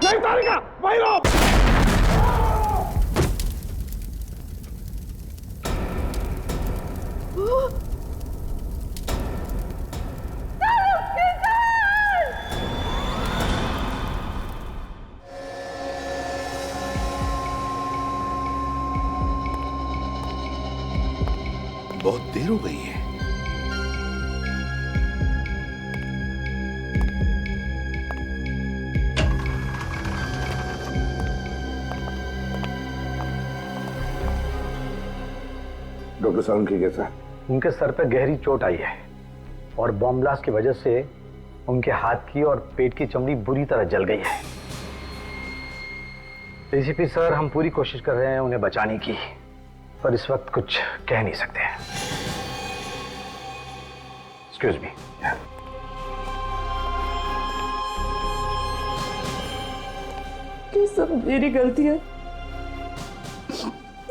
नहीं तारिका, वहीं रहो। बहुत देर हो गई है। डॉक्टर सालुंखे कैसा है? उनके सर पे गहरी चोट आई है और बॉम्ब ब्लास्ट की वजह से उनके हाथ की और पेट की चमड़ी बुरी तरह जल गई है। डीसीपी सर, हम पूरी कोशिश कर रहे हैं उन्हें बचाने की, पर इस वक्त कुछ कह नहीं सकते हैं। Excuse me. ये सब मेरी गलती है।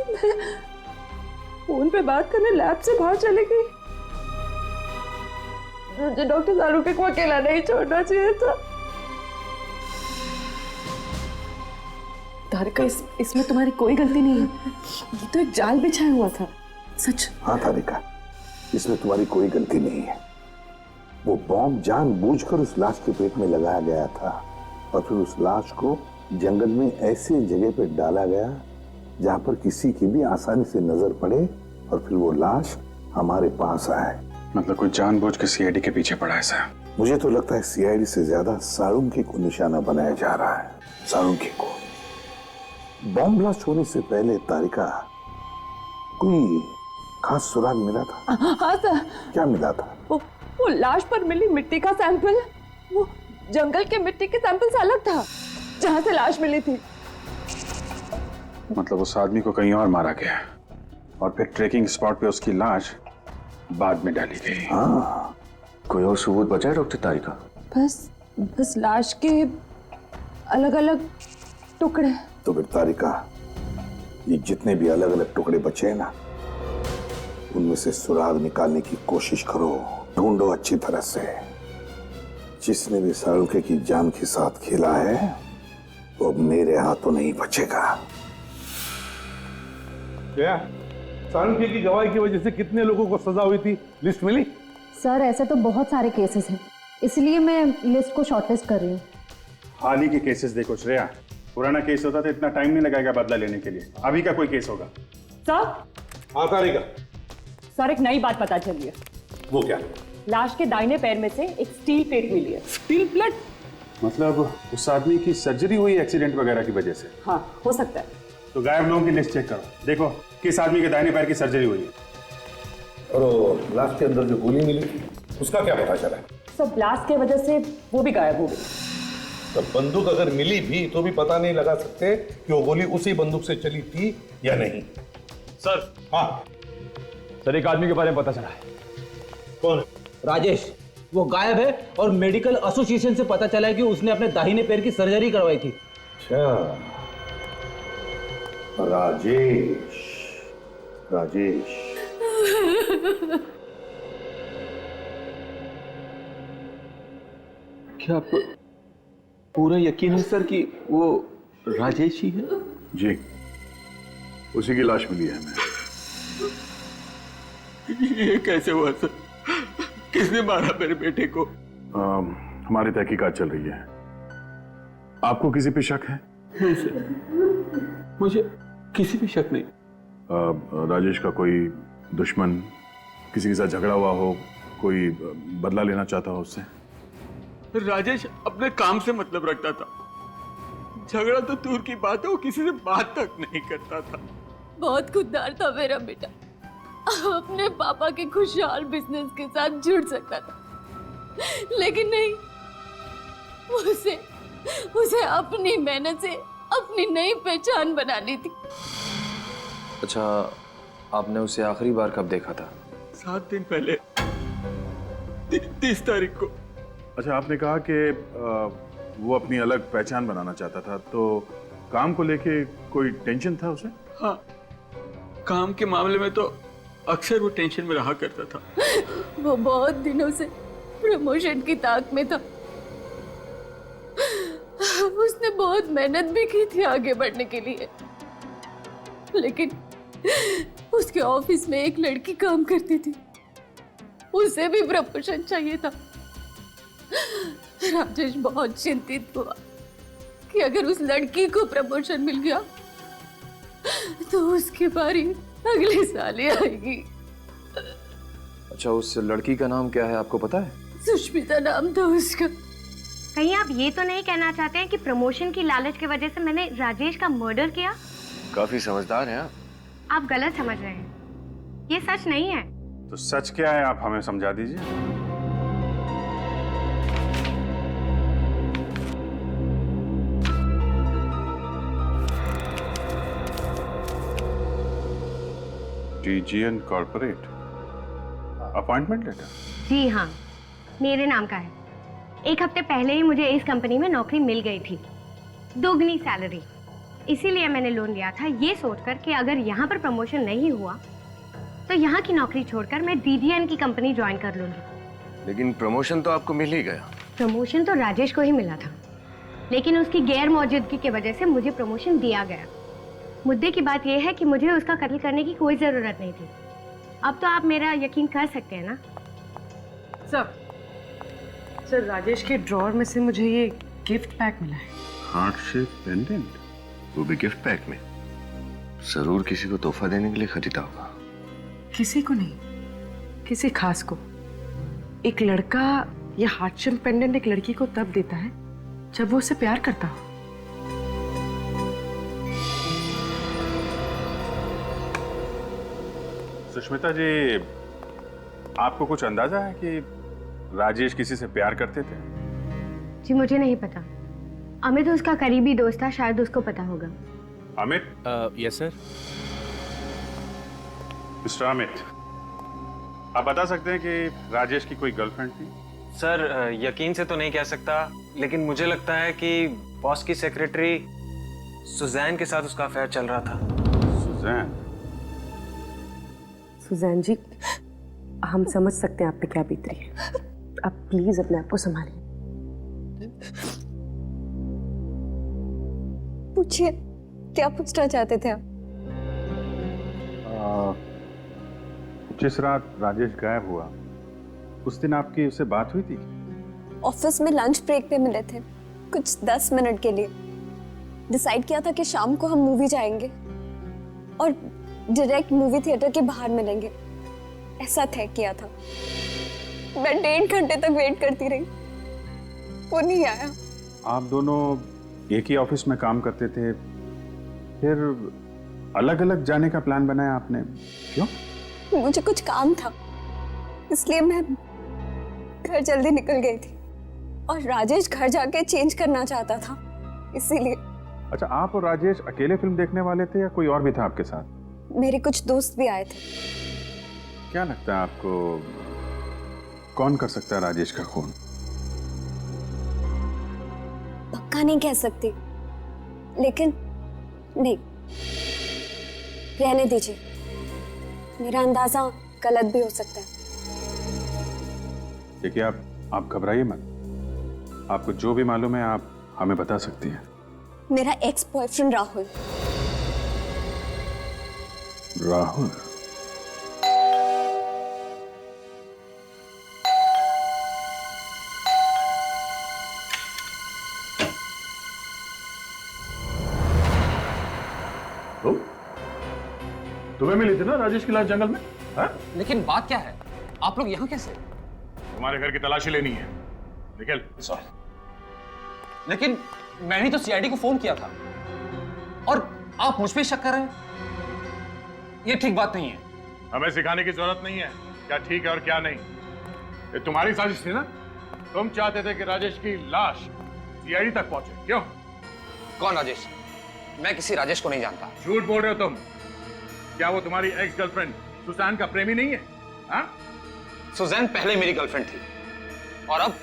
मैं फोन पे बात करने लैब से बाहर चली गई। मुझे डॉक्टर सालुंखे को अकेला नहीं छोड़ना चाहिए था। तारिका, इसमें तुम्हारी कोई गलती नहीं है। ये तो एक जाल बिछाया हुआ था। सच। हाँ तारिका, इसमें तुम्हारी कोई गलती नहीं है। वो बॉम्ब जानबूझकर उस लाश के पेट में लगाया गया था और फिर उस लाश को जंगल में ऐसे जगह पे डाला गया जहां पर किसी की भी आसानी से नजर पड़े और फिर वो लाश हमारे पास आए। मतलब कोई जानबूझ के सीआईडी के पीछे पड़ा है सर? मुझे तो लगता है सीआईडी से ज्यादा सालुंखे को निशाना बनाया जा रहा है। सालुंखे को। बॉम्ब ब्लास्ट होने से पहले तारिका, कोई खास सुराग मिला था? हाँ सर। क्या मिला था? वो लाश पर मिली मिट्टी का सैंपल, वो जंगल के मिट्टी के सैंपल से अलग था जहां से लाश मिली थी। मतलब उस आदमी को कहीं और मारा गया और फिर ट्रेकिंग स्पॉट पे उसकी लाश बाद में डाली गई। हाँ। कोई और सबूत बचा है डॉक्टर तारिका? बस लाश के अलग अलग टुकड़े। तो फिर तारिका, ये जितने भी अलग अलग टुकड़े बचे हैं ना, उनमें से सुराग निकालने की कोशिश करो, ढूंढो अच्छी तरह से। जिसने भी सालुंखे की जान के साथ खेला है वो अब मेरे हाथों नहीं बचेगा। क्या सालुंखे की गवाही की वजह से कितने लोगों को सजा हुई थी, लिस्ट मिली? सर, ऐसे तो बहुत सारे केसेस हैं, इसलिए मैं लिस्ट को शॉर्टलिस्ट कर रही हूँ। हाल ही के केसेस देखो श्रेया, पुराना केस होता तो इतना टाइम नहीं लगाएगा बदला लेने के लिए। अभी का कोई केस होगा? सर। हाँ तारिका। सर, एक नई बात पता चली है। वो क्या? लाश के दाहिने पैर में से एक स्टील प्लेट मिली है। Steel plate? मतलब उस आदमी की सर्जरी हुई एक्सीडेंट वगैरह की वजह से? हाँ, हो सकता है। तो गायब लोगों की लिस्ट चेक करो, देखो किस आदमी के दाहिने पैर की सर्जरी हुई है। और लाश के अंदर जो गोली मिली उसका क्या पता चला? सब ब्लास्ट की वजह से वो भी गायब हो गई। तो बंदूक अगर मिली भी तो भी पता नहीं लगा सकते कि वो गोली उसी बंदूक से चली थी या नहीं। सर। हाँ सर, एक आदमी के बारे में पता चला है। कौन? राजेश। वो गायब है और मेडिकल एसोसिएशन से पता चला है कि उसने अपने दाहिने पैर की सर्जरी करवाई थी। अच्छा, राजेश। राजेश। क्या आपको पूरा यकीन है सर कि वो राजेश ही है? जी, उसी की लाश मिली है हमें। ये कैसे हुआ सर? किसने मारा मेरे बेटे को? हमारी तहकीकात चल रही है। आपको किसी पे शक है? नहीं सर, मुझे किसी पे शक नहीं। राजेश का कोई दुश्मन, किसी के साथ झगड़ा हुआ हो, कोई बदला लेना चाहता हो उससे? राजेश अपने काम से मतलब रखता था, झगड़ा तो दूर की बात है, वो किसी से बात तक नहीं करता था। बहुत खुददार था मेरा बेटा, अपने पापा के खुशहाल बिजनेस के साथ जुड़ सकता था, लेकिन नहीं, उसे अपनी मेहनत से अपनी नई पहचान बनानी थी। अच्छा, आपने उसे आखिरी बार कब देखा था? 7 दिन पहले, 30 तारीख को। अच्छा, आपने कहा कि वो अपनी अलग पहचान बनाना चाहता था, तो काम को लेके कोई टेंशन था उसे? हाँ, काम के मामले में तो अक्सर वो टेंशन में रहा करता था। वो बहुत दिनों से प्रमोशन की ताक में था। उसने बहुत मेहनत भी की थी आगे बढ़ने के लिए, लेकिन उसके ऑफिस में एक लड़की काम करती थी, उसे भी प्रमोशन चाहिए था। राजेश बहुत चिंतित हुआ कि अगर उस लड़की को प्रमोशन मिल गया तो उसकी बारी अगले साल ही आएगी। अच्छा, उस लड़की का नाम क्या है, आपको पता है? सुष्मिता नाम था उसका। कहीं आप ये तो नहीं कहना चाहते हैं कि प्रमोशन की लालच की वजह से मैंने राजेश का मर्डर किया? काफी समझदार हैं आप। आप गलत समझ रहे हैं, ये सच नहीं है। तो सच क्या है, आप हमें समझा दीजिए। TGN corporate appointment letter? जी हाँ, मेरे नाम का है। एक हफ्ते पहले ही मुझे इस कंपनी में नौकरी मिल गई थी, दोगुनी सैलरी। इसीलिए मैंने लोन लिया था, ये सोचकर कि अगर यहाँ पर प्रमोशन नहीं हुआ तो यहाँ की नौकरी छोड़कर मैं DGN की कंपनी ज्वाइन कर लूंगी। लेकिन प्रमोशन तो आपको मिल ही गया। प्रमोशन तो राजेश को ही मिला था, लेकिन उसकी गैर मौजूदगी की वजह से मुझे प्रमोशन दिया गया। मुद्दे की बात यह है कि मुझे उसका कत्ल करने की कोई जरूरत नहीं थी। अब तो आप मेरा यकीन कर सकते हैं ना? सर राजेश के ड्रॉअर में से मुझे ये गिफ्ट पैक मिला है। हार्ट शेप पेंडेंट, वो भी गिफ्ट पैक में। जरूर किसी को तोहफा देने के लिए खरीदा होगा। किसी को नहीं, किसी खास को। एक लड़का ये हार्ट शेप पेंडेंट एक लड़की को तब देता है जब वो उसे प्यार करता हो। सुष्मिता जी, आपको कुछ अंदाजा है कि राजेश किसी से प्यार करते थे? जी मुझे नहीं पता। अमित उसका करीबी दोस्त था, शायद उसको पता होगा। Amit? Yes sir. Mister Amit, आप बता सकते हैं कि राजेश की कोई गर्लफ्रेंड थी? सर यकीन से तो नहीं कह सकता, लेकिन मुझे लगता है कि बॉस की सेक्रेटरी सुजैन के साथ उसका अफेयर चल रहा था। सुजैन? सुजैन जी, हम समझ सकते हैं आप पे क्या बीत रही है। आप प्लीज अपने आप को संभालिए। पूछिए, क्या पूछना चाहते थे आप? जिस रात राजेश गायब हुआ उस दिन आपकी उससे बात हुई थी? ऑफिस में लंच ब्रेक पे मिले थे, कुछ 10 मिनट के लिए। डिसाइड किया था कि शाम को हम मूवी जाएंगे और डायरेक्ट मूवी थिएटर के बाहर मिलेंगे, ऐसा तय किया था। मैं 1.5 घंटे तक वेट करती रही, वो नहीं आया। आप दोनों एक ही ऑफिस में काम करते थे, फिर अलग अलग जाने का प्लान बनाया आपने, क्यों? मुझे कुछ काम था, इसलिए मैं घर जल्दी निकल गई थी और राजेश घर जाके चेंज करना चाहता था, इसीलिए। अच्छा, आप और राजेश अकेले फिल्म देखने वाले थे या कोई और भी था आपके साथ? मेरे कुछ दोस्त भी आए थे। क्या लगता है आपको, कौन कर सकता है राजेश का खून? पक्का नहीं कह सकती, लेकिन नहीं, रहने दीजिए। मेरा अंदाजा गलत भी हो सकता है। देखिए, आप घबराइए मत। आपको जो भी मालूम है आप हमें बता सकती हैं। मेरा एक्स बॉयफ्रेंड राहुल। राहुल? तुम्हें मिली थी ना राजेश की लाश जंगल में? हा? लेकिन बात क्या है, आप लोग यहाँ कैसे? तुम्हारे घर की तलाशी लेनी है, निकल। लेकिन मैंने तो CID को फोन किया था और आप मुझ पे शक कर रहे हैं, ये ठीक बात नहीं है। हमें सिखाने की जरूरत नहीं है क्या ठीक है और क्या नहीं। ये तुम्हारी साजिश थी ना? तुम चाहते थे कि राजेश की लाश CID तक पहुंचे, क्यों? कौन राजेश? मैं किसी राजेश को नहीं जानता। झूठ बोल रहे हो तुम। क्या वो तुम्हारी एक्स गर्लफ्रेंड सुजैन का प्रेमी नहीं है? हाँ? सुजैन पहले मेरी गर्लफ्रेंड थी और अब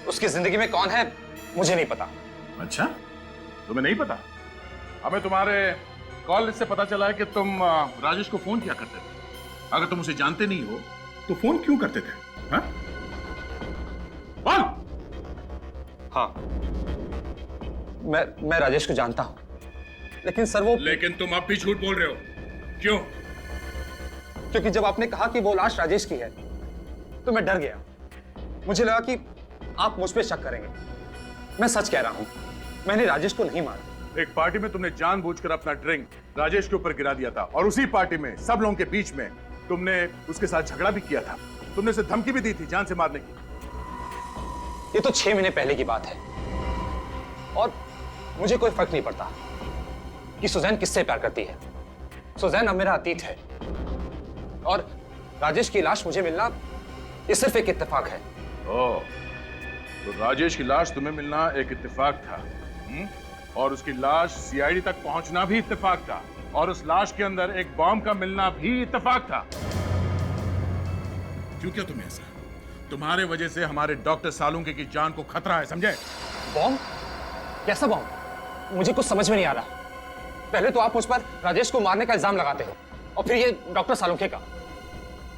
उसकी जिंदगी में कौन है मुझे नहीं पता। अच्छा, तुम्हें नहीं पता? हमें तुम्हारे कॉल लिस्ट से पता चला है कि तुम राजेश को फोन किया करते थे। अगर तुम उसे जानते नहीं हो तो फोन क्यों करते थे? हाँ? बोल। हाँ, मैं राजेश को जानता हूं, लेकिन सर वो... लेकिन तुम अब भी झूठ बोल रहे हो, क्यों? क्योंकि जब आपने कहा कि वो लाश राजेश की है तो मैं डर गया। मुझे लगा कि आप मुझ पे शक करेंगे। मैं सच कह रहा हूं, मैंने राजेश को नहीं मारा। एक पार्टी में तुमने जानबूझकर अपना ड्रिंक राजेश के ऊपर गिरा दिया था, और उसी पार्टी में सब लोगों के बीच में तुमने उसके साथ झगड़ा भी किया था। तुमने उसे धमकी भी दी थी जान से मारने की। ये तो 6 महीने पहले की बात है, और मुझे कोई फर्क नहीं पड़ता कि सुजैन किससे प्यार करती है। सुजैन अब मेरा अतीत है, और राजेश की लाश मुझे मिलना ये सिर्फ एक इत्तेफाक है। ओह, तो राजेश की लाश तुम्हें मिलना एक इत्तेफाक था, और उसकी लाश सीआईडी तक पहुंचना भी इत्तेफाक था, और उस लाश के अंदर एक बॉम्ब का मिलना भी इत्तेफाक था। क्यों क्या तुम्हें ऐसा? तुम्हारे वजह से हमारे डॉक्टर सालुंके की जान को खतरा है, समझे? बॉम्ब? कैसा बॉम्ब? मुझे कुछ समझ में नहीं आ रहा। पहले तो आप मुझ पर राजेश को मारने का इल्जाम लगाते हो, और फिर ये डॉक्टर सालुंके का।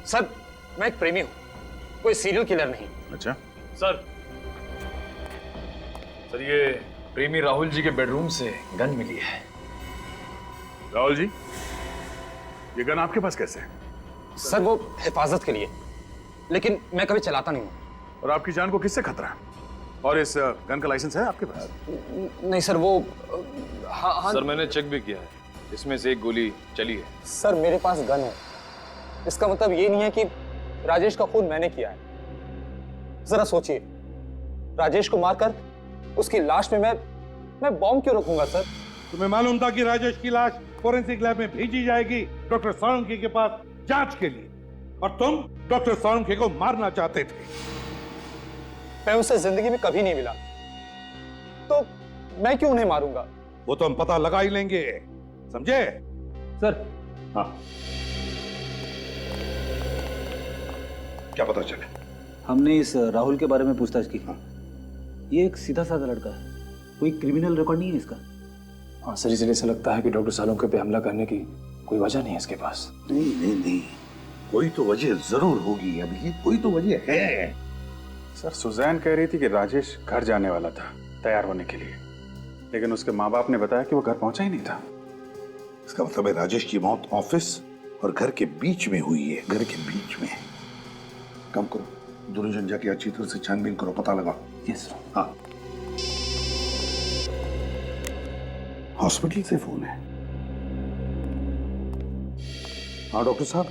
सर, मैं एक प्रेमी हूं, कोई सीरियल किलर नहीं। अच्छा सर, ये प्रेमी राहुल जी के बेडरूम से गन मिली है। राहुल जी, ये गन आपके पास कैसे है? सर, वो हिफाजत के लिए, लेकिन मैं कभी चलाता नहीं हूं। और आपकी जान को किससे खतरा है? और इस गन का लाइसेंस है आपके पास? नहीं सर, वो... हाँ। सर, मैंने चेक भी किया है, इसमें से एक गोली चली है। सर, मेरे पास गन है, इसका मतलब ये नहीं है कि राजेश का खून मैंने किया है। जरा सोचिए, राजेश को मारकर उसकी लाश में मैं बॉम्ब क्यों रखूंगा सर? तुम्हें मालूम था कि राजेश की लाश फोरेंसिक लैब में भेजी जाएगी डॉक्टर सालुंके के पास जांच के लिए, और तुम डॉक्टर सालुंके को मारना चाहते थे। मैं उसे जिंदगी में कभी नहीं मिला, तो मैं क्यों उन्हें मारूंगा? वो तो हम पता लगा ही लेंगे, समझे? सर। हाँ, क्या पता चले? हमने इस राहुल के बारे में पूछताछ की। ये एक सीधा साधा लड़का है, कोई क्रिमिनल रिकॉर्ड नहीं है इसका। हाँ सर, इसलिए ऐसा लगता है कि डॉक्टर सालुंके पे हमला करने की कोई वजह नहीं है इसके पास। नहीं, कोई तो वजह जरूर होगी। अभी कोई तो वजह है। सर, सुजैन कह रही थी कि राजेश घर जाने वाला था तैयार होने के लिए, लेकिन उसके माँ बाप ने बताया कि वो घर पहुंचा ही नहीं था। इसका मतलब है राजेश की मौत ऑफिस और घर के बीच में हुई है। घर के बीच में। काम करो, दोनों जन जाके अच्छी तरह से छानबीन करो, पता लगा। यस। हाँ, हॉस्पिटल से फोन है। हाँ डॉक्टर साहब,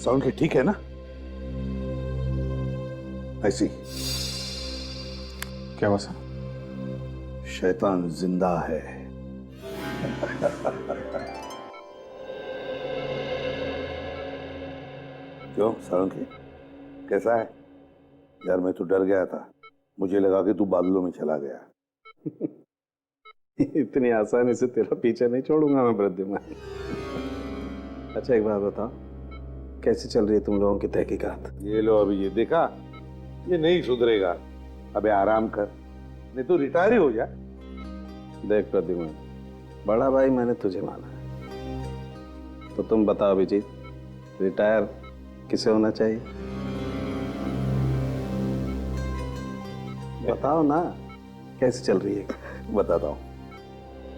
सालुंके ठीक है ना? ऐसी क्या हुआ सर? शैतान जिंदा है। क्यों सालुंके, कैसा है? यार मैं तो डर गया था, मुझे लगा कि तू बादलों में चला गया। इतनी आसानी से तेरा पीछा नहीं छोड़ूंगा मैं वृद्धिमान। अच्छा एक बात बताओ, कैसे चल रही है तुम लोगों की तहकीकात? ये लो, अभी ये देखा, ये नहीं सुधरेगा। अबे आराम कर, नहीं तो रिटायर ही हो जा। देख प्रद्युमन, बड़ा भाई मैंने तुझे माना है, तो तुम बताओ अभिजीत, रिटायर किसे होना चाहिए? बताओ ना, कैसे चल रही है? बताता हूँ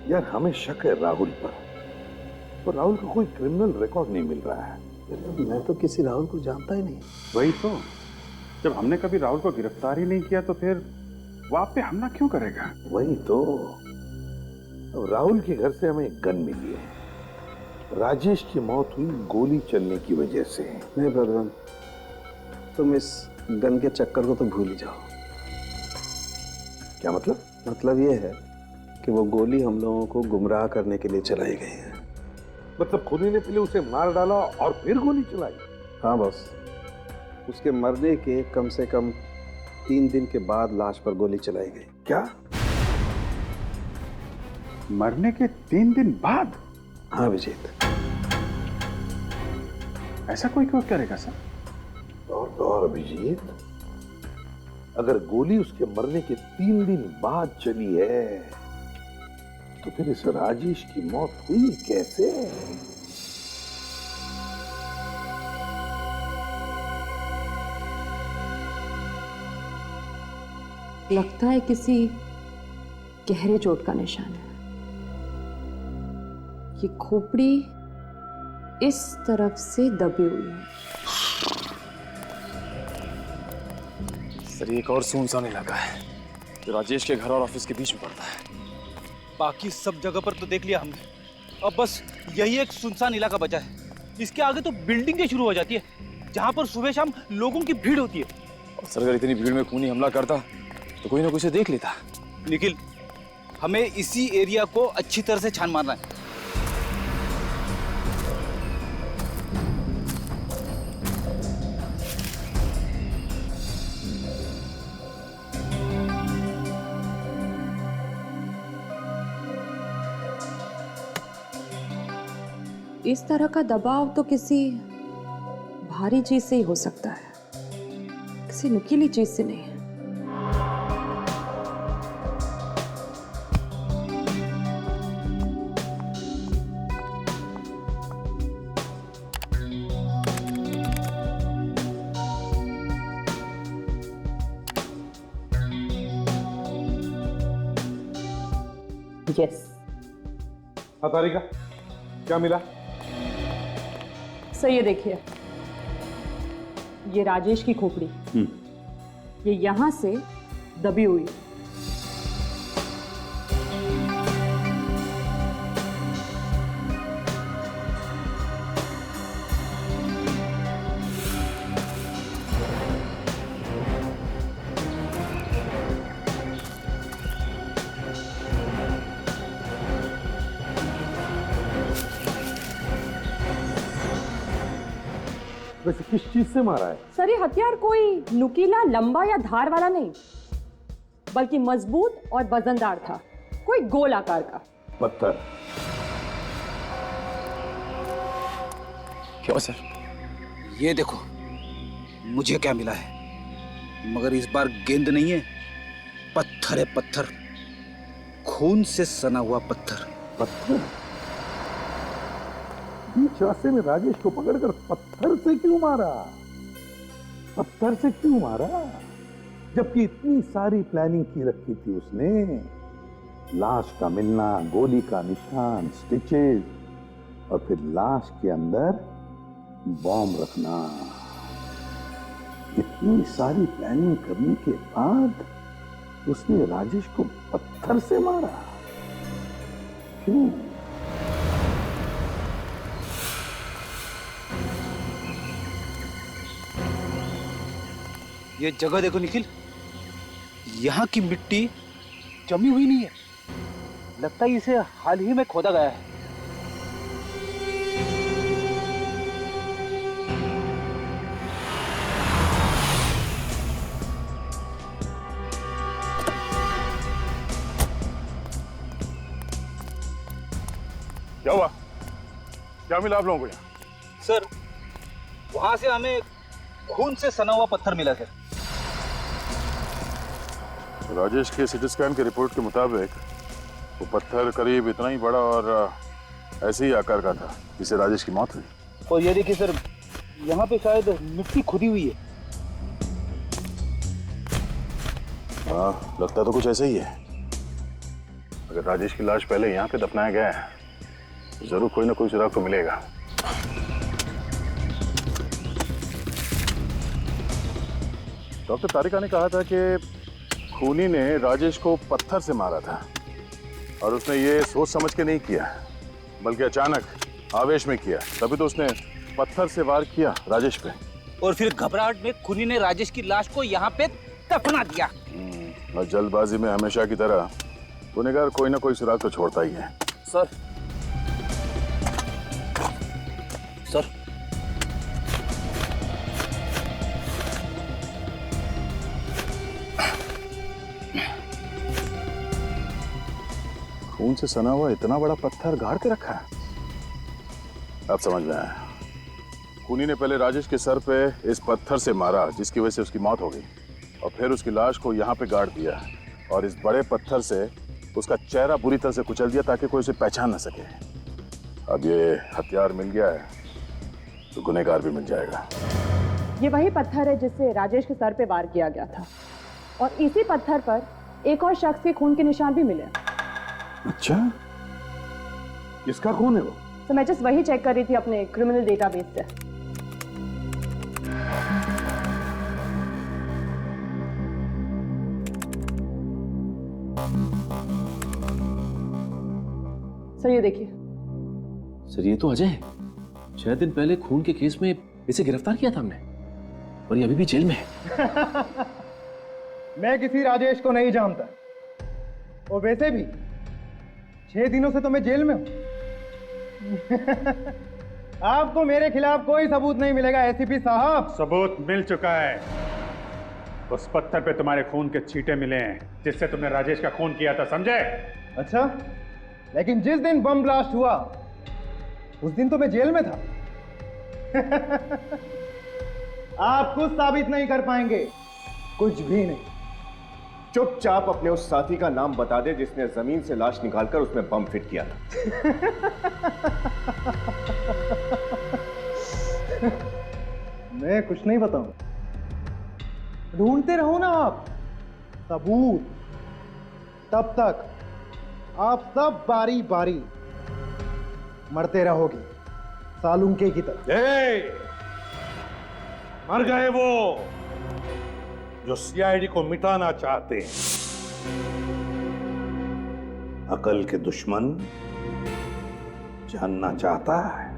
यार, हमें शक है राहुल पर, तो राहुल का कोई क्रिमिनल रिकॉर्ड नहीं मिल रहा है। मैं तो किसी राहुल को जानता ही नहीं। वही तो, जब हमने कभी राहुल को गिरफ्तार ही नहीं किया तो फिर वो आप पे हमला क्यों करेगा? वही तो, अब राहुल के घर से हमें एक गन मिली है। राजेश की मौत हुई गोली चलने की वजह से। नहीं प्रद्युमन, तुम इस गन के चक्कर को तो भूल ही जाओ। क्या मतलब? मतलब ये है कि वो गोली हम लोगों को गुमराह करने के लिए चलाई गई है। मतलब खुदी ने पहले उसे मार डाला और फिर गोली चलाई? हाँ बॉस, उसके मरने के कम से कम 3 दिन के बाद लाश पर गोली चलाई गई। क्या? मरने के 3 दिन बाद? हाँ विजीत। ऐसा कोई क्यों करेगा सर? और अभिजीत, अगर गोली उसके मरने के 3 दिन बाद चली है तो फिर इस राजेश की मौत हुई कैसे? लगता है किसी गहरे चोट का निशान है। ये खोपड़ी इस तरफ से दबी हुई है। सर ये एक और सुनसान इलाका है जो राजेश के घर और ऑफिस के बीच में पड़ता है। बाकी सब जगह पर तो देख लिया हमने, अब बस यही एक सुनसान इलाका बचा है। इसके आगे तो बिल्डिंगें शुरू हो जाती है जहां पर सुबह शाम लोगों की भीड़ होती है। और सर अगर इतनी भीड़ में खूनी हमला करता तो कोई ना कोई से देख लेता। निखिल, हमें इसी एरिया को अच्छी तरह से छान मारना है। इस तरह का दबाव तो किसी भारी चीज से ही हो सकता है, किसी नुकीली चीज से नहीं है। यस। हाँ तारिका, क्या मिला? सर ये देखिए, ये राजेश की खोपड़ी, ये यहां से दबी हुई है। वैसे किस चीज से मारा है? सर ये हथियार कोई नुकीला, लंबा या धार वाला नहीं, बल्कि मजबूत और वजनदार था, कोई गोल आकार का पत्थर। क्यों सर? ये देखो मुझे क्या मिला है, मगर इस बार गेंद नहीं है, पत्थर है, पत्थर, खून से सना हुआ पत्थर। पत्थर? बीच रास्ते में राजेश को पकड़कर पत्थर से क्यों मारा? पत्थर से क्यों मारा? जबकि इतनी सारी प्लानिंग की रखी थी उसने। लाश का मिलना, गोली का निशान, स्टिचेस, और फिर लाश के अंदर बॉम्ब रखना। इतनी सारी प्लानिंग करने के बाद उसने राजेश को पत्थर से मारा। क्यों? ये जगह देखो निखिल, यहाँ की मिट्टी जमी हुई नहीं है, लगता है इसे हाल ही में खोदा गया है। क्या हुआ? क्या मिला आप लोगों को यहाँ? सर वहां से हमें खून से सना हुआ पत्थर मिला सर। राजेश के सिटी स्कैन की रिपोर्ट के मुताबिक वो पत्थर करीब इतना ही बड़ा और ऐसे ही आकार का था जिससे राजेश की मौत हुई। और ये देखिए सर, यहाँ पे शायद मिट्टी खुदी हुई है। हाँ, लगता तो कुछ ऐसा ही है। अगर राजेश की लाश पहले यहाँ पे दफनाया गया है तो जरूर कोई ना कोई सुराग तो मिलेगा। डॉक्टर तारिका ने कहा था कि खूनी ने राजेश को पत्थर से मारा था और उसने ये सोच समझ के नहीं किया, बल्कि अचानक आवेश में किया। तभी तो उसने पत्थर से वार किया राजेश पे। और फिर घबराहट में खूनी ने राजेश की लाश को यहाँ पे दफना दिया। और जल्दबाजी में हमेशा की तरह गुनहगार कोई ना कोई सुराग तो छोड़ता ही है। सर सर खून से सना हुआ इतना बड़ा पत्थर गाड़ के रखा है। अब समझ में आया। खूनी ने पहले राजेश के सर पे इस पत्थर से मारा जिसकी वजह से उसकी मौत हो गई, और फिर उसकी लाश को यहाँ पे गाड़ दिया और इस बड़े पत्थर से उसका चेहरा बुरी तरह से कुचल दिया ताकि कोई उसे पहचान न सके। अब ये हथियार मिल गया है तो गुनहगार भी मिल जाएगा। ये वही पत्थर है जिससे राजेश के सर पे वार किया गया था, और इसी पत्थर पर एक और शख्स के खून के निशान भी मिले। अच्छा, किसका खून है वो? तो मैं जस्ट वही चेक कर रही थी अपने क्रिमिनल डेटाबेस से। सर ये देखिए। सर ये तो अजय है। 6 दिन पहले खून के केस में इसे गिरफ्तार किया था हमने और ये अभी भी जेल में है। मैं किसी राजेश को नहीं जानता और वैसे भी 6 दिनों से तो मैं जेल में हूं। आपको मेरे खिलाफ कोई सबूत नहीं मिलेगा एसीपी साहब। सबूत मिल चुका है। उस पत्थर पे तुम्हारे खून के छींटे मिले हैं जिससे तुमने राजेश का खून किया था, समझे? अच्छा, लेकिन जिस दिन बम ब्लास्ट हुआ उस दिन तो मैं जेल में था। आप कुछ साबित नहीं कर पाएंगे, कुछ भी नहीं। चुपचाप अपने उस साथी का नाम बता दे जिसने जमीन से लाश निकालकर उसमें बम फिट किया था। मैं कुछ नहीं बताऊं। ढूंढते रहो ना आप सबूत, तब तक आप सब बारी बारी मरते रहोगे सालुंके की तरह। मर गए वो जो सीआईडी को मिटाना चाहते हैं। अकल के दुश्मन जानना चाहता है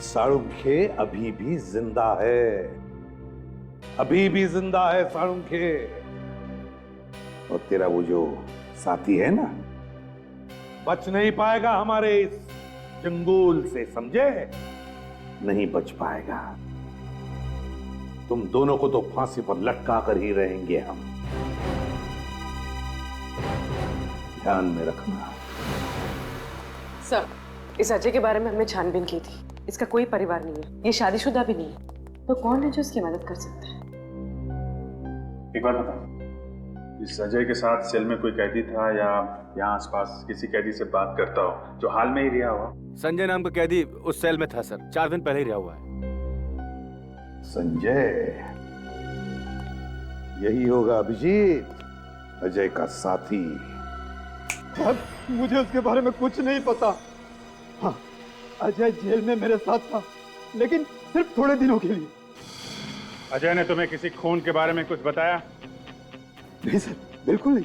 साळुंखे अभी भी जिंदा है, अभी भी जिंदा है साळुंखे। और तेरा वो जो साथी है ना, बच नहीं पाएगा हमारे इस जंगूल से, समझे? नहीं बच पाएगा। तुम दोनों को तो फांसी पर लटका कर ही रहेंगे हम, ध्यान में रखना। सर, इस अजय के बारे में हमने छानबीन की थी। इसका कोई परिवार नहीं है, ये शादीशुदा भी नहीं है। तो कौन है जो इसकी मदद कर सकता है? एक बार बताओ, इस अजय के साथ सेल में कोई कैदी था या यहाँ आसपास किसी कैदी से बात करता हो जो हाल में ही रिहा हुआ? संजय नाम का कैदी उस सेल में था सर, 4 दिन पहले ही रिहा हुआ है। संजय, यही होगा अभिजीत, अजय का साथी। मुझे उसके बारे में कुछ नहीं पता। हाँ, अजय जेल में मेरे साथ था, लेकिन सिर्फ थोड़े दिनों के लिए। अजय ने तुम्हें किसी खून के बारे में कुछ बताया? नहीं सर, बिल्कुल नहीं।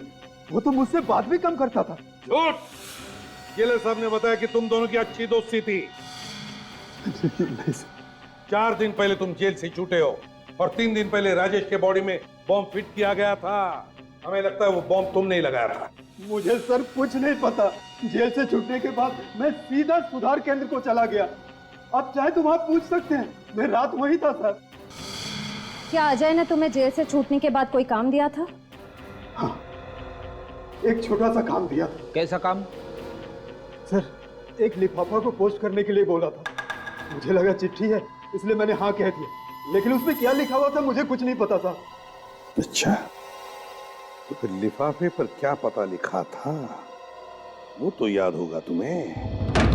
वो तो मुझसे बात भी कम करता था। झूठ! जेलर साहब ने बताया कि तुम दोनों की अच्छी दोस्ती थी। नहीं सर। 4 दिन पहले तुम जेल से छूटे हो और 3 दिन पहले राजेश के बॉडी में बॉम्ब फिट किया गया था। हमें लगता है वो बॉम्ब तुमने ही लगाया था। मुझे सर कुछ नहीं पता। जेल से छूटने के बाद मैं सीधा सुधार केंद्र को चला गया। आप चाहे तो वहां पूछ सकते हैं, मैं रात वहीं था सर। क्या अजय ने तुम्हें जेल से छूटने के बाद कोई काम दिया था? हाँ, एक छोटा सा काम दिया था। कैसा काम? सर, एक लिफाफा को पोस्ट करने के लिए बोला था। मुझे लगा चिट्ठी है, इसलिए मैंने हाँ कह दिया, लेकिन उसमें क्या लिखा हुआ था मुझे कुछ नहीं पता था। अच्छा, तो फिर लिफाफे पर क्या पता लिखा था वो तो याद होगा तुम्हें।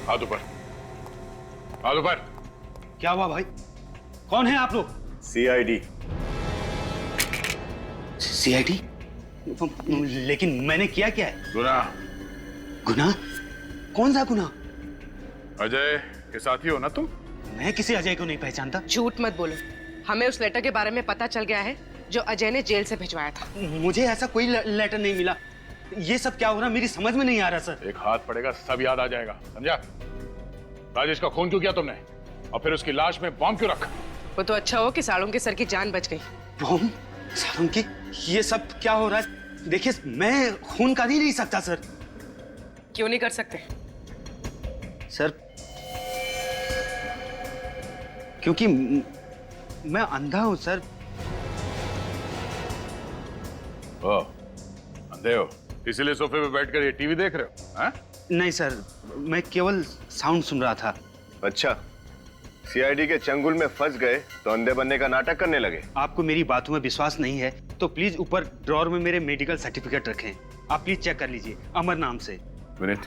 हाथ ऊपर, हाथ ऊपर। क्या हुआ भाई? कौन है आप लोग? सीआईडी। सीआईडी? लेकिन मैंने किया क्या है? गुनाह। गुनाह? कौन सा गुनाह? अजय के साथी हो ना तुम? मैं किसी अजय को नहीं पहचानता। झूठ मत बोलो, हमें उस लेटर के बारे में पता चल गया है जो अजय ने जेल से भिजवाया था। मुझे ऐसा कोई लेटर नहीं मिला। ये सब क्या हो रहा मेरी समझ में नहीं आ रहा सर। एक हाथ पड़ेगा सब याद आ जाएगा, समझा? राजेश का खून क्यों किया तुमने और फिर उसकी लाश में बॉम्ब क्यों रखा? वो तो अच्छा हो कि साळुंके सर की जान बच गई। बॉम्ब? साळुंके? ये सब क्या हो रहा है? देखिए, मैं खून कर ही नहीं सकता सर। क्यों नहीं कर सकते? सर, क्योंकि मैं अंधा हूं सर। ओ, अंधे हो इसीलिए सोफे पे बैठकर ये टीवी देख रहे हो? हाँ? नहीं सर, मैं केवल साउंड सुन रहा था। अच्छा, सीआईडी के चंगुल में फंस गए तो अंधे बनने का नाटक करने लगे। आपको मेरी बातों में विश्वास नहीं है तो प्लीज ऊपर ड्रॉर में मेरे मेडिकल सर्टिफिकेट रखें। आप प्लीज चेक कर लीजिए, अमर नाम से। विनीत,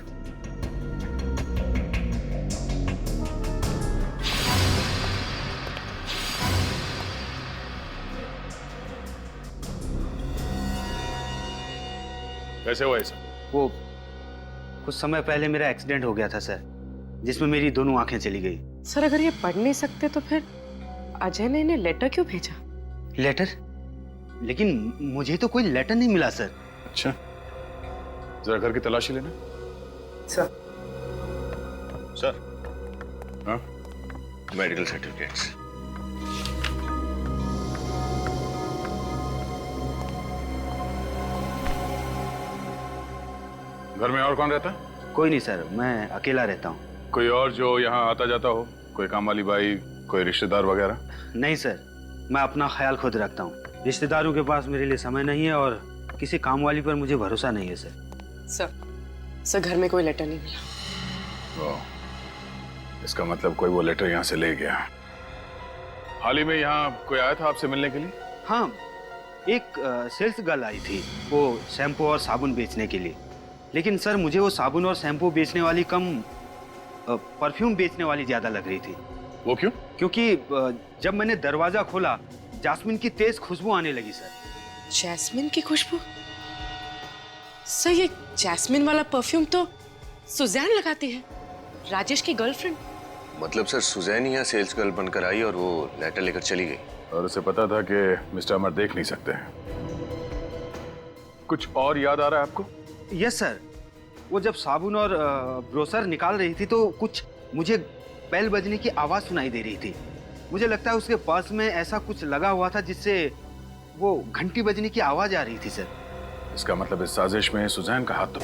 कैसे हुआ ऐसा? वो कुछ समय पहले मेरा एक्सीडेंट हो गया था सर, जिसमें मेरी दोनों आंखें चली गई। सर अगर ये पढ़ नहीं सकते तो फिर अजय ने इन्हें लेटर क्यों भेजा? लेटर? लेकिन मुझे तो कोई लेटर नहीं मिला सर। अच्छा, जरा घर की तलाशी लेना। सर। सर। हाँ? Medical certificates. घर में और कौन रहता है? कोई नहीं सर, मैं अकेला रहता हूँ। कोई और जो यहाँ आता जाता हो? कोई काम वाली बाई, कोई रिश्तेदार वगैरह? नहीं सर, मैं अपना ख्याल खुद रखता हूँ। रिश्तेदारों के पास मेरे लिए समय नहीं है और किसी काम वाली पर मुझे भरोसा नहीं है सर। सर घर में कोई लेटर नहीं मिला। इसका मतलब कोई वो लेटर यहाँ से ले गया। हाल ही में यहाँ कोई आया था आपसे मिलने के लिए? हाँ, एक सेल्स गर्ल आई थी, वो शैम्पू और साबुन बेचने के लिए। लेकिन सर मुझे वो साबुन और शैम्पू बेचने वाली कम परफ्यूम बेचने वाली ज्यादा लग रही थी। वो क्यों? क्योंकि जब मैंने दरवाजा खोला जास्मिन की तेज खुशबू आने लगी सर। जैस्मिन की खुशबू? सर ये जैस्मिन वाला परफ्यूम तो सुजैन लगाती है, राजेश की गर्लफ्रेंड। मतलब सर सुजैन ही यहाँ सेल्स गर्ल बनकर आई और वो लेटर लेकर चली गई। और उसे पता था कि मिस्टर अमर देख नहीं सकते हैं। कुछ और याद आ रहा है आपको? यस सर, वो जब साबुन और ब्रोसर निकाल रही थी तो कुछ मुझे बेल बजने की आवाज सुनाई दे रही थी। मुझे लगता है उसके पर्स में ऐसा कुछ लगा हुआ था जिससे वो घंटी बजने की आवाज आ रही थी सर। इसका मतलब इस साजिश में सुजैन का हाथ तो।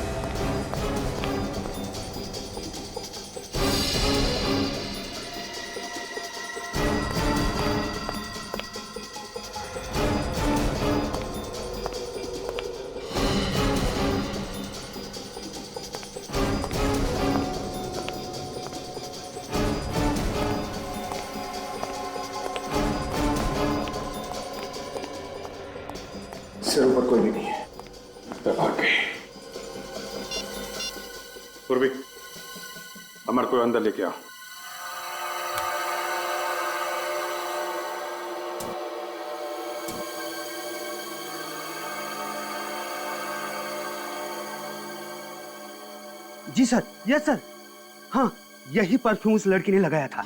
सिर ऊपर कोई भी नहीं है। भाग गई। पूर्वी, अमर को अंदर लेके आओ। जी सर, यस सर। हाँ, यही परफ्यूम उस लड़की ने लगाया था।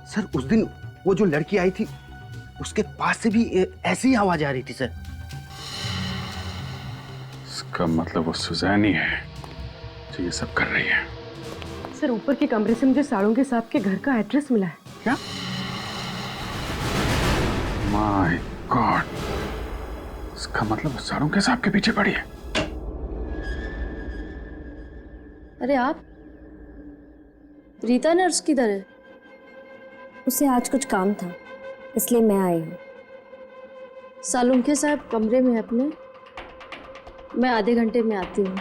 सर उस दिन वो जो लड़की आई थी उसके पास से भी ऐसी ही आवाज आ रही थी सर। इसका मतलब वो सुजैन ही है जो ये सब कर रही है। सर ऊपर के कमरे से मुझे साड़ोंगे साहब के घर का एड्रेस मिला है। क्या? माय गॉड, इसका मतलब साड़ोंगे साहब के पीछे पड़ी है। अरे आप रीता नर्स किधर है? उसे आज कुछ काम था इसलिए मैं आई हूँ। सालुंखे साहब कमरे में अपने, मैं आधे घंटे में आती हूँ।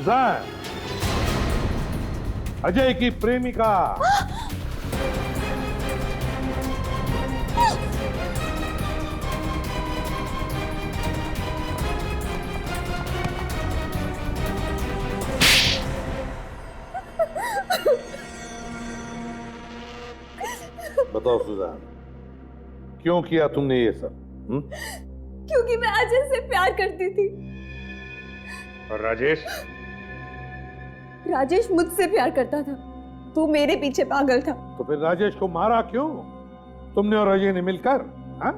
सुजान, अजय की प्रेमिका। बताओ सुजान, क्यों किया तुमने ये सब? क्योंकि मैं अजय से प्यार करती थी। और राजेश? राजेश मुझसे प्यार करता था, तू मेरे पीछे पागल था। तो फिर राजेश को मारा क्यों तुमने और अजय ने मिलकर? हाँ?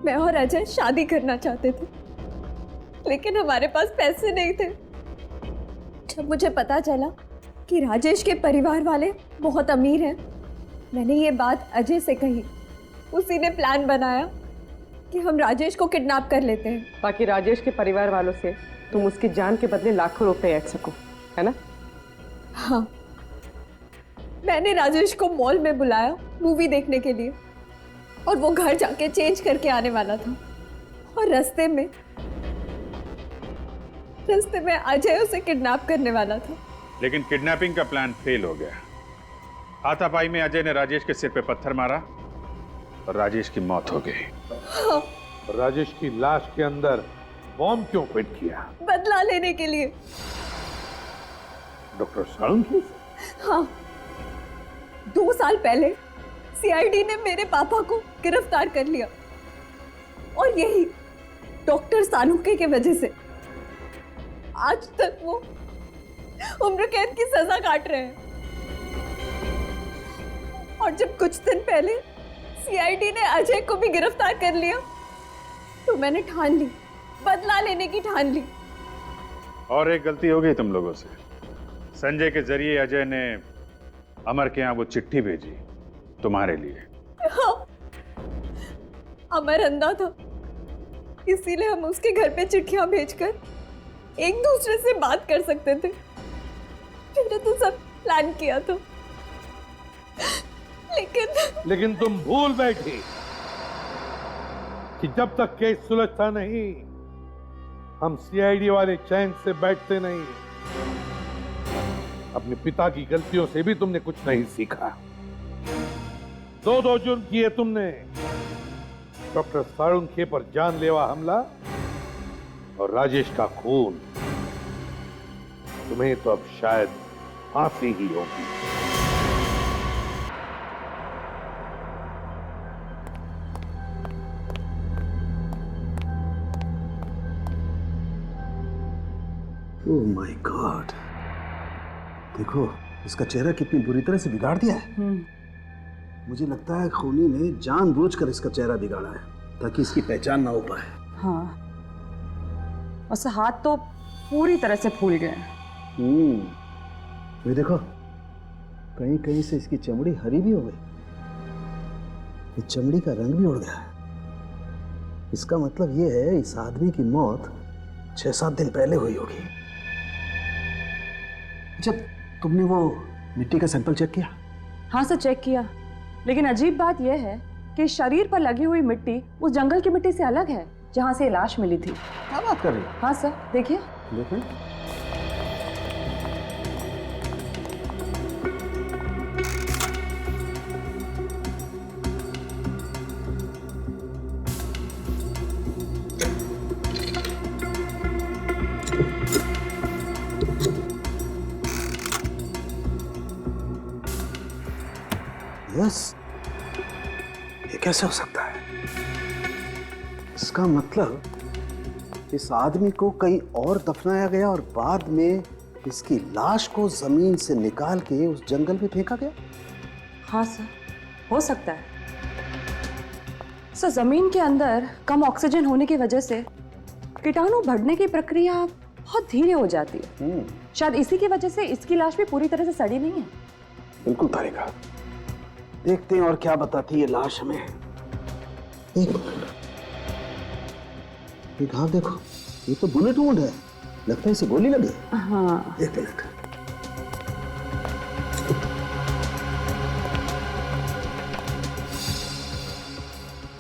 मैं और अजय शादी करना चाहते थे, लेकिन हमारे पास पैसे नहीं थे। जब मुझे पता चला कि राजेश के परिवार वाले बहुत अमीर हैं, मैंने ये बात अजय से कही। उसी ने प्लान बनाया कि हम राजेश को किडनैप कर लेते हैं, ताकि राजेश के परिवार वालों से तुम उसकी जान के बदले लाखों रुपए ऐड सको, है ना? हाँ, मैंने राजेश को मॉल में बुलाया मूवी देखने के लिए, और वो घर जाके चेंज करके आने वाला था। और रास्ते में अजय उसे किडनैप करने वाला था। लेकिन किडनैपिंग का प्लान फेल हो गया। हाथापाई में अजय ने राजेश के सिर पे पत्थर मारा और राजेश की मौत हो गई। हाँ। राजेश की लाश के अंदर बॉम्ब क्यों फिट किया? बदला लेने के लिए। डॉक्टर साळुंखे? हाँ, 2 साल पहले सीआईडी ने मेरे पापा को गिरफ्तार कर लिया, और यही डॉक्टर साळुंखे की वजह से आज तक वो उम्र कैद की सजा काट रहे हैं। और जब कुछ दिन पहले सीआईडी ने अजय को भी गिरफ्तार कर लिया, तो मैंने ठान ली, बदला लेने की ठान ली। और एक गलती हो गई तुम लोगों से। संजय के जरिए अजय ने अमर के यहाँ वो चिट्ठी भेजी तुम्हारे लिए। हाँ, अमर अंधा था, इसीलिए हम उसके घर पे चिट्ठियां भेजकर एक दूसरे से बात कर सकते थे। मैंने तो सब प्लान किया था, लेकिन तुम भूल बैठी कि जब तक केस सुलझता नहीं, हम सीआईडी वाले चैन से बैठते नहीं। अपने पिता की गलतियों से भी तुमने कुछ नहीं सीखा। 2 जुर्म किए तुमने, डॉक्टर साळुंखे पर जानलेवा हमला और राजेश का खून। तुम्हें तो अब शायद फांसी ही होगी। ओह माय गॉड, देखो इसका चेहरा कितनी बुरी तरह से बिगाड़ दिया है। मुझे लगता है खूनी ने जानबूझकर इसका चेहरा बिगाड़ा है ताकि इसकी पहचान ना हो पाए। हाँ, और हाथ तो पूरी तरह से फूल गए। ये देखो, कहीं कहीं से इसकी चमड़ी हरी भी हो गई, ये चमड़ी का रंग भी उड़ गया है। इसका मतलब ये है इस आदमी की मौत 6-7 दिन पहले हुई होगी। जब तुमने वो मिट्टी का सैंपल चेक किया? हाँ सर, चेक किया, लेकिन अजीब बात यह है कि शरीर पर लगी हुई मिट्टी उस जंगल की मिट्टी से अलग है जहाँ से लाश मिली थी। क्या बात कर रही हो? हाँ सर, देखिए। देखिए। यस, ये कैसे हो सकता है? इसका मतलब इस आदमी को कहीं और दफनाया गया और बाद में इसकी लाश को जमीन से निकाल के उस जंगल में फेंका गया। हाँ सर, हो सकता है। सर, जमीन के अंदर कम ऑक्सीजन होने की वजह से कीटाणु बढ़ने की प्रक्रिया बहुत धीरे हो जाती है। शायद इसी की वजह से इसकी लाश भी पूरी तरह से सड़ी नहीं है। बिल्कुल तारिका, देखते हैं और क्या बताती है लाश हमें। एक मिनट, एक हाथ देखो, ये तो बुलेट वुंड है, लगता है इसे गोली लगी। हाँ, एक मिनट।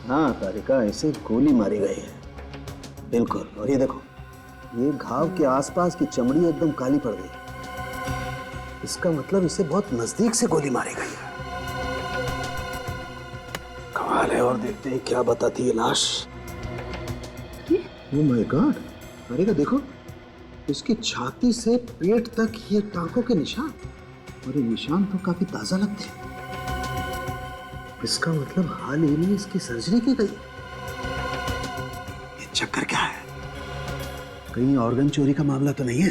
हाँ तारिका, इसे गोली मारी गई है, बिल्कुल। और ये देखो, ये घाव के आसपास की चमड़ी एकदम काली पड़ गई। इसका मतलब इसे बहुत नजदीक से गोली मारी गई है। कमाल है। और देखते हैं क्या बताती है लाश। ओह माय गॉड, अरे का देखो, इसकी छाती से पेट तक ये टांकों के निशान, और ये निशान तो काफी ताजा लगते हैं। इसका मतलब हाल ही में इसकी सर्जरी की गई। ये चक्कर क्या है? कहीं ऑर्गन चोरी का मामला तो नहीं है?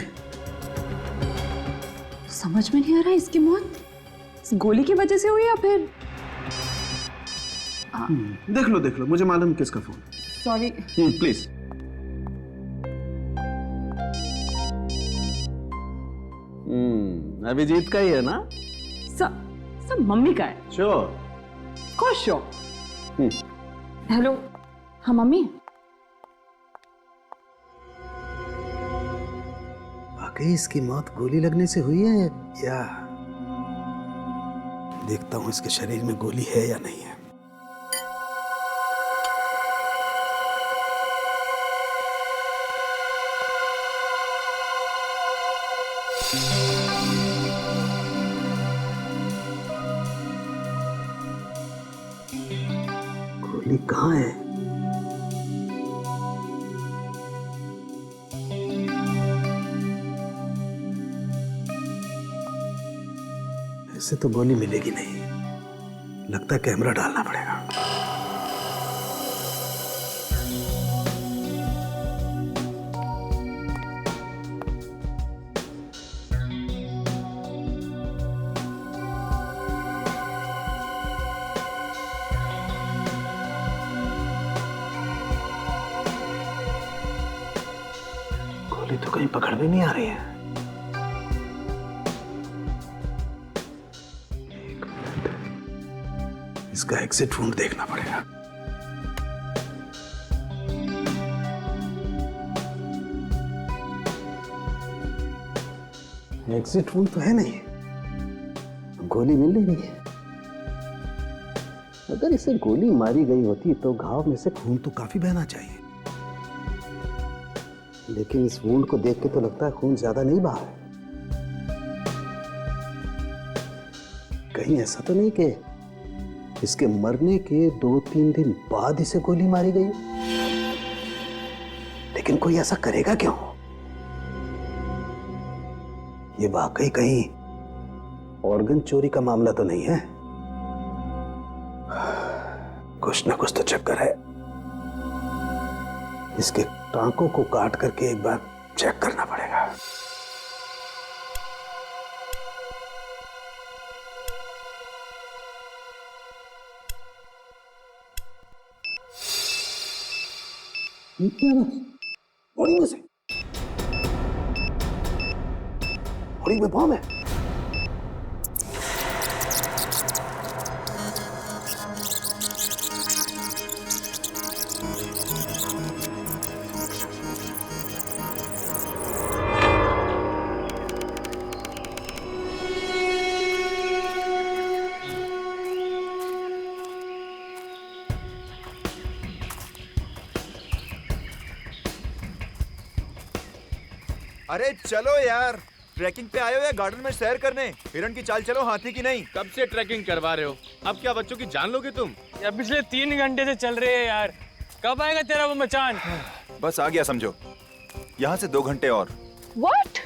समझ में नहीं आ रहा इसकी मौत इस गोली की वजह से हुई या फिर देख लो, मुझे मालूम किसका फोन। सॉरी। प्लीज। अभिजीत का ही है ना? सब मम्मी का है। श्योर। श्योर। हेलो। हाँ मम्मी। वाकई इसकी मौत गोली लगने से हुई है या? देखता हूं इसके शरीर में गोली है या नहीं है। गोली कहाँ है? ऐसे तो गोली मिलेगी नहीं, लगता है कैमरा डालना पड़ेगा। गोली तो कहीं पकड़ में नहीं आ रही है। इसका एग्जिट वुंड देखना पड़ेगा। एग्जिट वुंड तो है नहीं, गोली मिल नहीं रही है। अगर इसे गोली मारी गई होती तो घाव में से खून तो काफी बहना चाहिए, लेकिन इस वुंड को देख के तो लगता है खून ज्यादा नहीं बहा है। कहीं ऐसा तो नहीं कि इसके मरने के 2-3 दिन बाद इसे गोली मारी गई? लेकिन कोई ऐसा करेगा क्यों? ये वाकई कहीं ऑर्गन चोरी का मामला तो नहीं है? कुछ ना कुछ तो चक्कर है। इसके टांकों को काट करके एक बार चेक करना पड़ेगा। बॉडी में से बॉडी में बम है। अरे चलो यार, ट्रैकिंग पे आए हो या गार्डन में सैर करने? हिरण की चाल चलो, हाथी की नहीं। कब से ट्रैकिंग करवा रहे हो? अब क्या बच्चों की जान लोगे तुम? यार पिछले 3 घंटे से चल रहे हैं यार, कब आएगा तेरा वो मचान? बस आ गया समझो। यहाँ से 2 घंटे और। What?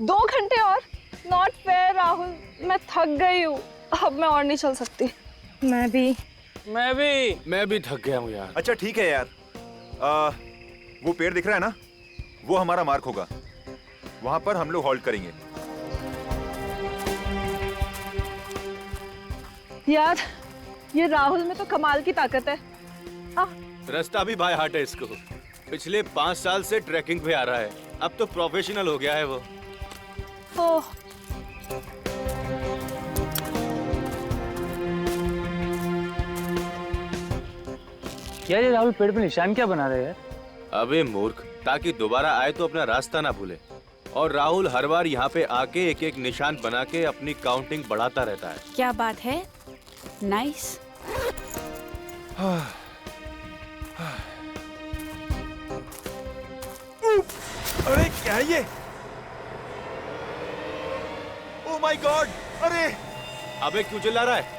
2 घंटे और? नॉट फेयर राहुल, मैं थक गई हूँ, अब मैं और नहीं चल सकती। मैं भी थक गया हूँ यार। अच्छा ठीक है यार, वो पेड़ दिख रहा है ना, वो हमारा मार्क होगा। वहां पर हम लोग हॉल्ट करेंगे। यार ये राहुल में तो कमाल की ताकत है। रास्ता भी बाय हार्ट है इसको। पिछले 5 साल से ट्रैकिंग पे आ रहा है, अब तो प्रोफेशनल हो गया है वो। ओह क्या ये राहुल पेड़ पे निशान क्या बना रहे हैं? अबे मूर्ख, ताकि दोबारा आए तो अपना रास्ता ना भूले। और राहुल हर बार यहाँ पे आके एक एक निशान बना के अपनी काउंटिंग बढ़ाता रहता है। क्या बात है, नाइस। अरे क्या है ये? Oh my God! अरे अबे क्यों चिल्ला रहा है?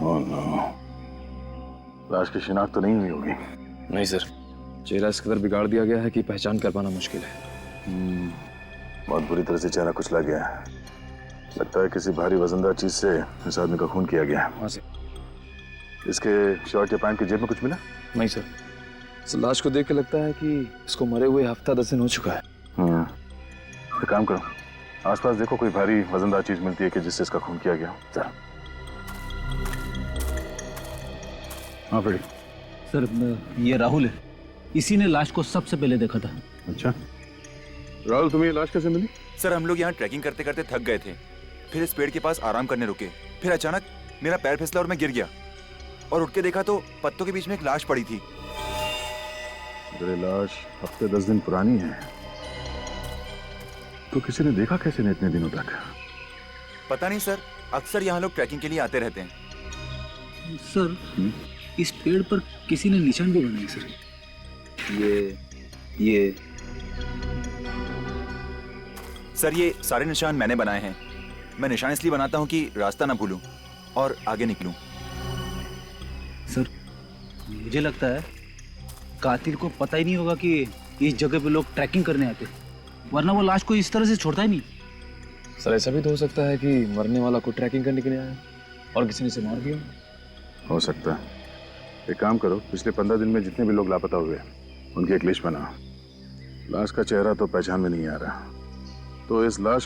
ओह नो, लाश की शिनाख्त तो नहीं हुई होगी। नहीं सर, चेहरा इस कदर बिगाड़ दिया गया है कि पहचान कर पाना मुश्किल है। बहुत बुरी तरह से चेहरा कुचला गया है। लगता है किसी भारी वजनदार चीज से इस आदमी का खून किया गया है। हाँ सर। इसके शर्ट या पैंट की जेब में कुछ मिला? नहीं सर, इस लाश को देख के लगता है कि इसको मरे हुए हफ्ता 10 दिन हो चुका है। एक काम करो, आसपास देखो कोई भारी वजनदार चीज मिलती है कि जिससे इसका खून किया गया। जरा। हाँ फ्रेडी। सर ये राहुल है, इसी ने लाश को सबसे पहले देखा था। अच्छा राहुल, तुम्हें ये लाश कैसे मिली? सर हम लोग यहाँ ट्रैकिंग करते करते थक गए थे, फिर इस पेड़ के पास आराम करने रुके, फिर अचानक मेरा पैर फिसला और मैं गिर गया और उठ के देखा तो पत्तों के बीच में एक लाश पड़ी थी। अगर लाश हफ्ते 10 दिन पुरानी है तो किसी ने देखा कैसे नहीं इतने दिनों तक? पता नहीं सर, अक्सर यहाँ लोग ट्रैकिंग के लिए आते रहते हैं। सर इस पेड़ पर किसी ने निशान भी बनाए सर। ये सर ये सारे निशान मैंने बनाए हैं। मैं निशान इसलिए बनाता हूँ कि रास्ता ना भूलूं और आगे निकलूं। सर मुझे लगता है कातिल को पता ही नहीं होगा कि इस जगह पे लोग ट्रैकिंग करने आते, वरना वो लाश को इस तरह से छोड़ता ही नहीं। सर ऐसा भी तो हो सकता है कि मरने वाला को ट्रैकिंग करने के लिए आया और किसी ने इसे मार दिया। हो सकता है। एक काम करो, पिछले 15 दिन में जितने भी लोग लापता हुए उनकी एक लिस्ट बनाओ। लाश का चेहरा तो पहचान में नहीं आ रहा, तो इस लाश